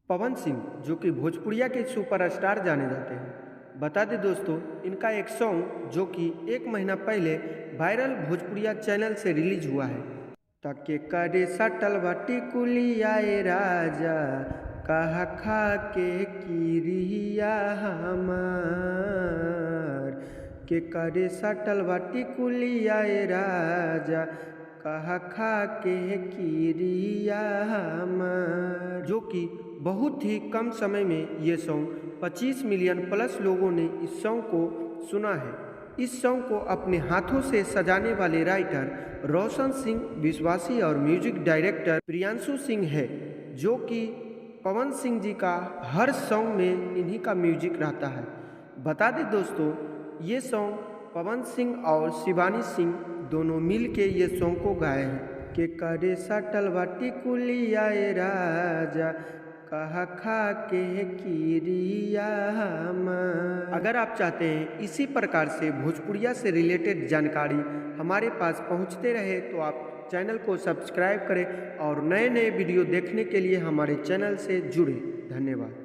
पवन सिंह जो कि भोजपुरिया के सुपरस्टार जाने जाते हैं। बता दें दोस्तों, इनका एक सॉन्ग जो कि 1 महीना पहले वायरल भोजपुरिया चैनल से रिलीज हुआ है। ताके करे सटल बाटी कुलियाए राजा कहा खा के किरिया हमार के करे सटल बाटी कुलियाए राजा कहा खा के किरिया हमार, जो कि बहुत ही कम समय में ये सॉन्ग 25 मिलियन प्लस लोगों ने इस सॉन्ग को सुना है। इस सॉन्ग को अपने हाथों से सजाने वाले राइटर रोशन सिंह विश्वासी और म्यूजिक डायरेक्टर प्रियांशु सिंह है, जो कि पवन सिंह जी का हर सॉन्ग में इन्हीं का म्यूजिक रहता है। बता दें दोस्तों, ये सॉन्ग पवन सिंह और शिवानी सिंह दोनों मिल के ये सॉन्ग को गाए हैं के करे सटल बाटी कुलियाए राजा कहा खा के किरिया हमार। अगर आप चाहते हैं इसी प्रकार से भोजपुरिया से रिलेटेड जानकारी हमारे पास पहुंचते रहे तो आप चैनल को सब्सक्राइब करें और नए नए वीडियो देखने के लिए हमारे चैनल से जुड़ें। धन्यवाद।